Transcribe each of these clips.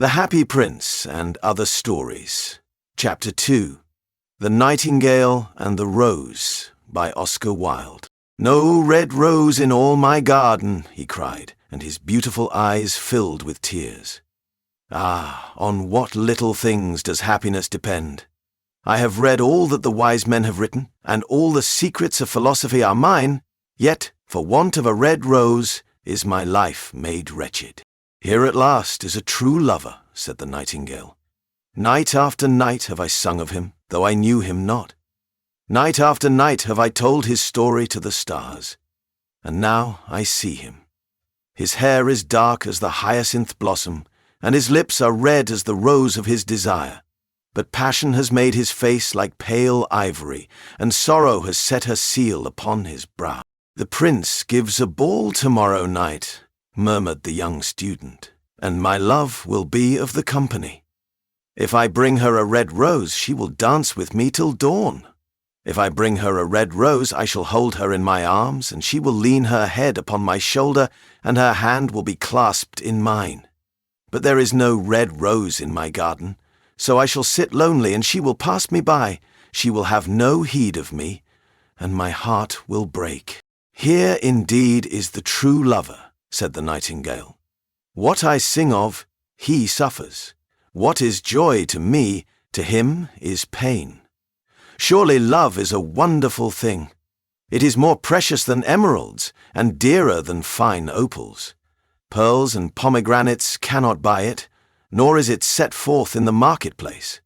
The Happy Prince and Other Stories. Chapter 2. The Nightingale and the Rose, by Oscar Wilde. "No red rose in all my garden," he cried, and his beautiful eyes filled with tears. Ah, on what little things does happiness depend! I have read all that the wise men have written, and all the secrets of philosophy are mine, yet, for want of a red rose, is my life made wretched. "Here at last is a true lover," said the nightingale. "Night after night have I sung of him, though I knew him not. Night after night have I told his story to the stars. And now I see him. His hair is dark as the hyacinth blossom, and his lips are red as the rose of his desire. But passion has made his face like pale ivory, and sorrow has set her seal upon his brow." "The prince gives a ball tomorrow night," murmured the young student, "and my love will be of the company. If I bring her a red rose, she will dance with me till dawn. If I bring her a red rose, I shall hold her in my arms, and she will lean her head upon my shoulder, and her hand will be clasped in mine. But there is no red rose in my garden, so I shall sit lonely, and she will pass me by. She will have no heed of me, and my heart will break." "Here indeed is the true lover," said the nightingale. "What I sing of, he suffers. What is joy to me, to him is pain. Surely love is a wonderful thing. It is more precious than emeralds, and dearer than fine opals. Pearls and pomegranates cannot buy it, nor is it set forth in the marketplace.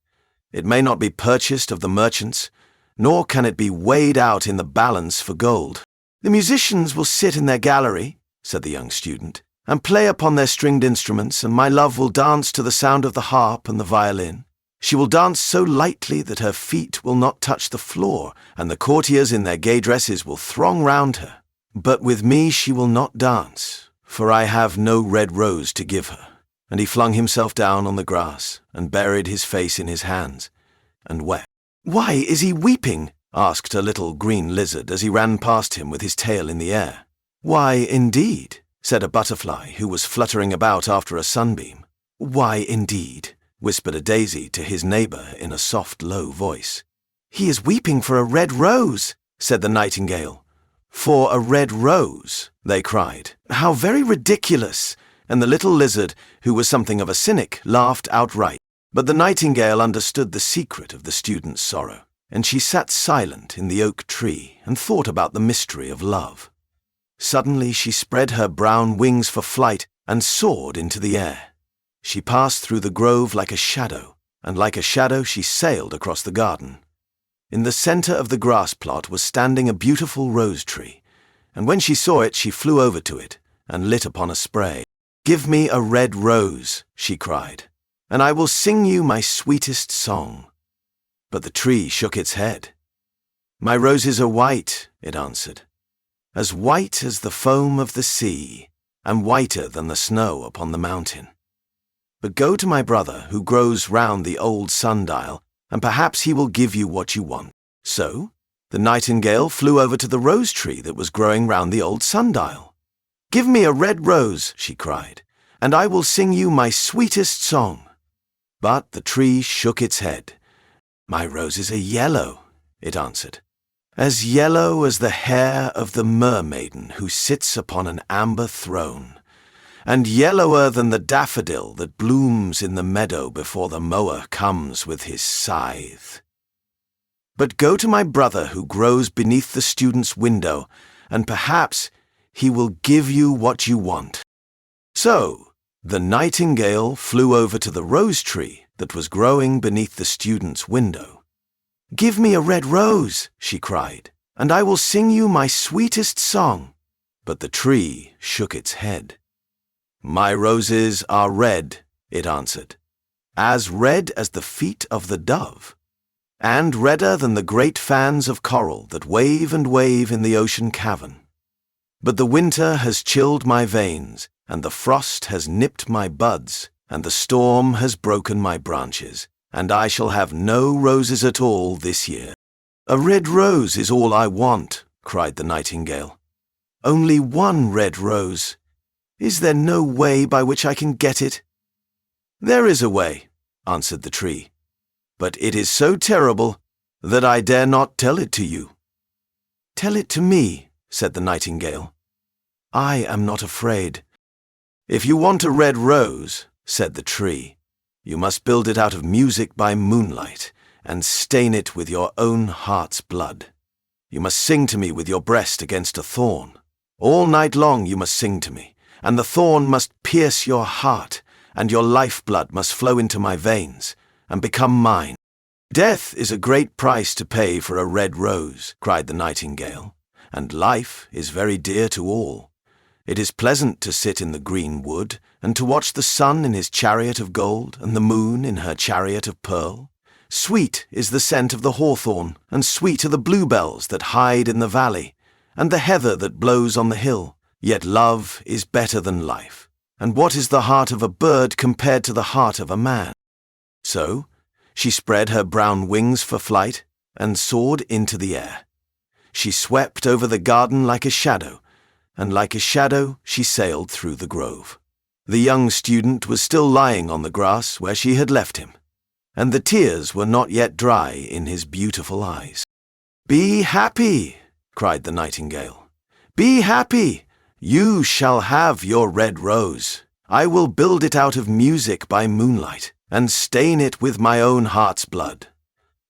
It may not be purchased of the merchants, nor can it be weighed out in the balance for gold." "The musicians will sit in their gallery," said the young student, "and play upon their stringed instruments, and my love will dance to the sound of the harp and the violin. She will dance so lightly that her feet will not touch the floor, and the courtiers in their gay dresses will throng round her. But with me she will not dance, for I have no red rose to give her." And he flung himself down on the grass, and buried his face in his hands, and wept. "Why is he weeping?" asked a little green lizard as he ran past him with his tail in the air. "Why, indeed?" said a butterfly who was fluttering about after a sunbeam. "Why, indeed?" whispered a daisy to his neighbour in a soft, low voice. "He is weeping for a red rose," said the nightingale. "For a red rose?" they cried. "How very ridiculous!" And the little lizard, who was something of a cynic, laughed outright. But the nightingale understood the secret of the student's sorrow, and she sat silent in the oak tree and thought about the mystery of love. Suddenly she spread her brown wings for flight and soared into the air. She passed through the grove like a shadow, and like a shadow she sailed across the garden. In the centre of the grass plot was standing a beautiful rose tree, and when she saw it she flew over to it and lit upon a spray. "Give me a red rose," she cried, "and I will sing you my sweetest song." But the tree shook its head. "My roses are white," it answered, "as white as the foam of the sea, and whiter than the snow upon the mountain. But go to my brother who grows round the old sundial, and perhaps he will give you what you want." So the nightingale flew over to the rose tree that was growing round the old sundial. "Give me a red rose," she cried, "and I will sing you my sweetest song." But the tree shook its head. "My roses are yellow," it answered, "as yellow as the hair of the mermaiden who sits upon an amber throne, and yellower than the daffodil that blooms in the meadow before the mower comes with his scythe. But go to my brother who grows beneath the student's window, and perhaps he will give you what you want." So the nightingale flew over to the rose tree that was growing beneath the student's window. "Give me a red rose," she cried, "and I will sing you my sweetest song." But the tree shook its head. "My roses are red," it answered, "as red as the feet of the dove, and redder than the great fans of coral that wave and wave in the ocean cavern. But the winter has chilled my veins, and the frost has nipped my buds, and the storm has broken my branches, and I shall have no roses at all this year." "A red rose is all I want," cried the nightingale. "Only one red rose. Is there no way by which I can get it?" "There is a way," answered the tree, "but it is so terrible that I dare not tell it to you." "Tell it to me," said the nightingale. "I am not afraid." "If you want a red rose," said the tree, "you must build it out of music by moonlight, and stain it with your own heart's blood. You must sing to me with your breast against a thorn. All night long you must sing to me, and the thorn must pierce your heart, and your lifeblood must flow into my veins, and become mine." "Death is a great price to pay for a red rose," cried the nightingale, "and life is very dear to all. It is pleasant to sit in the green wood, and to watch the sun in his chariot of gold, and the moon in her chariot of pearl. Sweet is the scent of the hawthorn, and sweet are the bluebells that hide in the valley, and the heather that blows on the hill. Yet love is better than life, and what is the heart of a bird compared to the heart of a man?" So she spread her brown wings for flight, and soared into the air. She swept over the garden like a shadow, and like a shadow she sailed through the grove. The young student was still lying on the grass where she had left him, and the tears were not yet dry in his beautiful eyes. "Be happy," cried the nightingale. "Be happy. You shall have your red rose. I will build it out of music by moonlight, and stain it with my own heart's blood.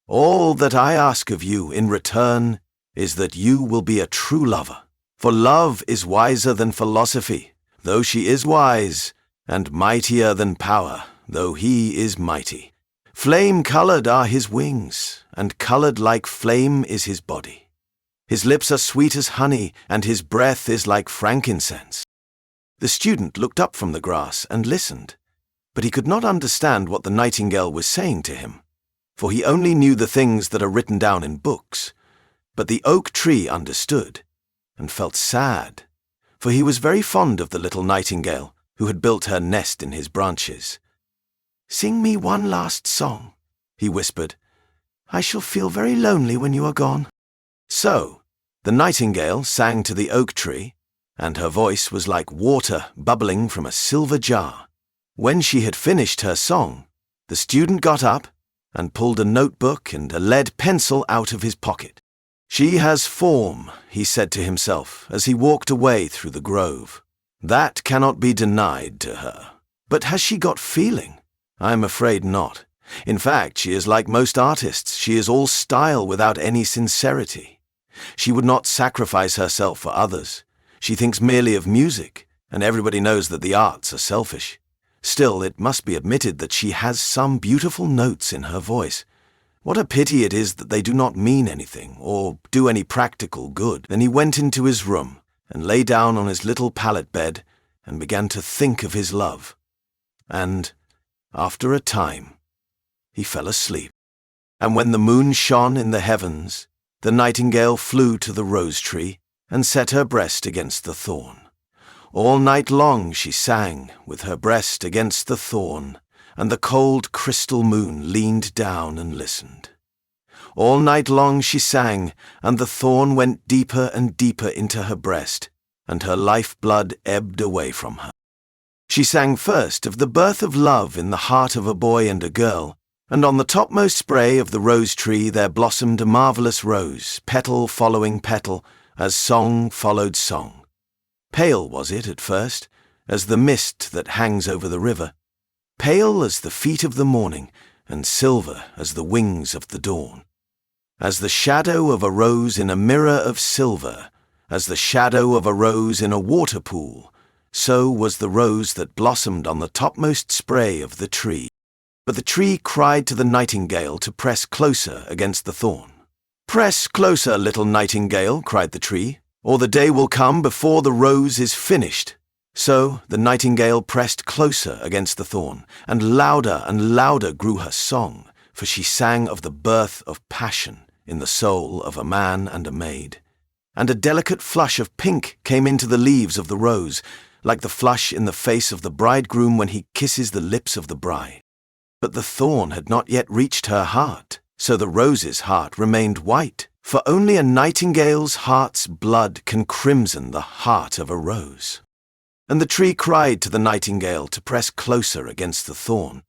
All that I ask of you in return is that you will be a true lover. For love is wiser than philosophy, though she is wise, and mightier than power, though he is mighty. Flame-colored are his wings, and colored like flame is his body. His lips are sweet as honey, and his breath is like frankincense." The student looked up from the grass and listened, but he could not understand what the nightingale was saying to him, for he only knew the things that are written down in books. But the oak tree understood, and felt sad, for he was very fond of the little nightingale who had built her nest in his branches. "Sing me one last song," he whispered. "I shall feel very lonely when you are gone." So the nightingale sang to the oak tree, and her voice was like water bubbling from a silver jar. When she had finished her song, the student got up and pulled a notebook and a lead pencil out of his pocket. "She has form," he said to himself as he walked away through the grove. "That cannot be denied to her. But has she got feeling? I am afraid not. In fact, she is like most artists. She is all style without any sincerity. She would not sacrifice herself for others. She thinks merely of music, and everybody knows that the arts are selfish. Still, it must be admitted that she has some beautiful notes in her voice. What a pity it is that they do not mean anything, or do any practical good." Then he went into his room, and lay down on his little pallet bed, and began to think of his love. And, after a time, he fell asleep. And when the moon shone in the heavens, the nightingale flew to the rose tree, and set her breast against the thorn. All night long she sang, with her breast against the thorn, and the cold crystal moon leaned down and listened. All night long she sang, and the thorn went deeper and deeper into her breast, and her life-blood ebbed away from her. She sang first of the birth of love in the heart of a boy and a girl, and on the topmost spray of the rose tree there blossomed a marvelous rose, petal following petal, as song followed song. Pale was it at first, as the mist that hangs over the river, pale as the feet of the morning, and silver as the wings of the dawn. As the shadow of a rose in a mirror of silver, as the shadow of a rose in a water pool, so was the rose that blossomed on the topmost spray of the tree. But the tree cried to the nightingale to press closer against the thorn. "Press closer, little nightingale," cried the tree, "or the day will come before the rose is finished." So the nightingale pressed closer against the thorn, and louder grew her song, for she sang of the birth of passion in the soul of a man and a maid. And a delicate flush of pink came into the leaves of the rose, like the flush in the face of the bridegroom when he kisses the lips of the bride. But the thorn had not yet reached her heart, so the rose's heart remained white, for only a nightingale's heart's blood can crimson the heart of a rose. and the tree cried to the nightingale to press closer against the thorn.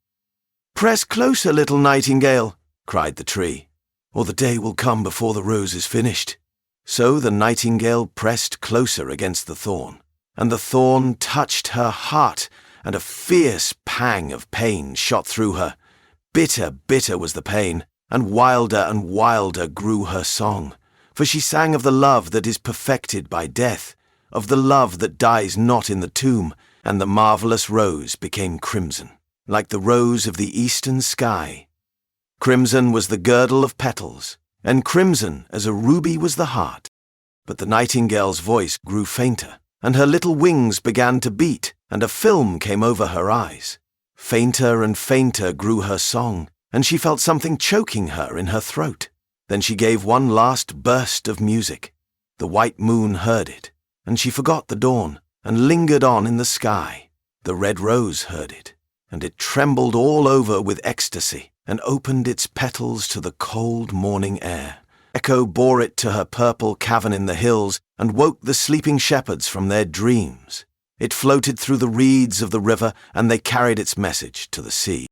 "Press closer, little nightingale," cried the tree, "or the day will come before the rose is finished." So the nightingale pressed closer against the thorn, and the thorn touched her heart, and a fierce pang of pain shot through her. Bitter, bitter was the pain, and wilder grew her song. For she sang of the love that is perfected by death, of the love that dies not in the tomb, and the marvellous rose became crimson, like the rose of the eastern sky. Crimson was the girdle of petals, and crimson as a ruby was the heart. But the nightingale's voice grew fainter, and her little wings began to beat, and a film came over her eyes. Fainter and fainter grew her song, and she felt something choking her in her throat. Then she gave one last burst of music. The white moon heard it, and she forgot the dawn, and lingered on in the sky. The red rose heard it, and it trembled all over with ecstasy, and opened its petals to the cold morning air. Echo bore it to her purple cavern in the hills, and woke the sleeping shepherds from their dreams. It floated through the reeds of the river, and they carried its message to the sea.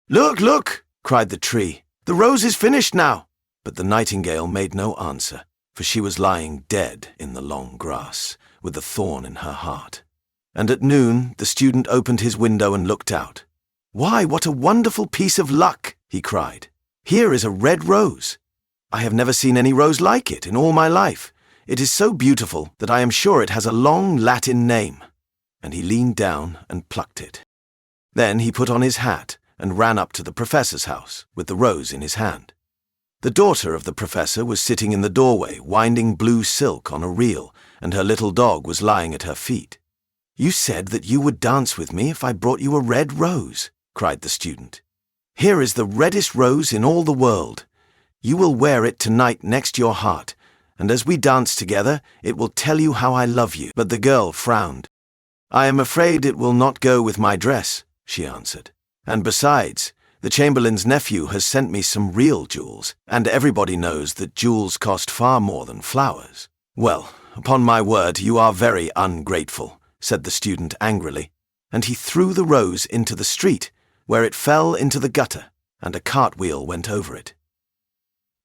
"Look, look!" cried the tree. "The rose is finished now." But the nightingale made no answer, for she was lying dead in the long grass, with the thorn in her heart. And at noon the student opened his window and looked out. "Why, what a wonderful piece of luck!" he cried. "Here is a red rose. I have never seen any rose like it in all my life. It is so beautiful that I am sure it has a long Latin name." And he leaned down and plucked it. Then he put on his hat and ran up to the professor's house with the rose in his hand. The daughter of the professor was sitting in the doorway winding blue silk on a reel, and her little dog was lying at her feet. "You said that you would dance with me if I brought you a red rose," cried the student. "Here is the reddest rose in all the world. You will wear it tonight next your heart, and as we dance together, it will tell you how I love you." But the girl frowned. "I am afraid it will not go with my dress," she answered. "And besides, the Chamberlain's nephew has sent me some real jewels, and everybody knows that jewels cost far more than flowers." "Well, upon my word, you are very ungrateful," said the student angrily, and he threw the rose into the street, where it fell into the gutter, and a cartwheel went over it.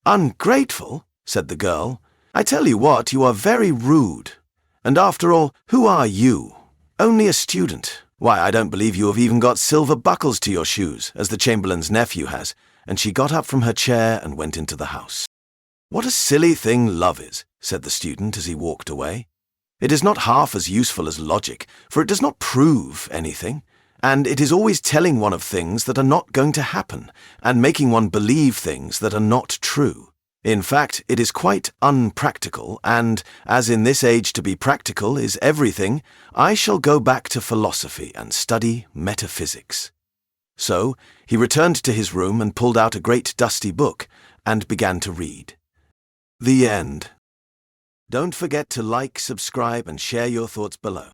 "Ungrateful?" said the girl. "I tell you what, you are very rude. And after all, who are you? Only a student. Why, I don't believe you have even got silver buckles to your shoes, as the Chamberlain's nephew has." And she got up from her chair and went into the house. "What a silly thing love is," said the student as he walked away. "It is not half as useful as logic, for it does not prove anything, and it is always telling one of things that are not going to happen, and making one believe things that are not true. In fact, it is quite unpractical, and, as in this age to be practical is everything, I shall go back to philosophy and study metaphysics." So he returned to his room and pulled out a great dusty book and began to read. The end. Don't forget to like, subscribe, and share your thoughts below.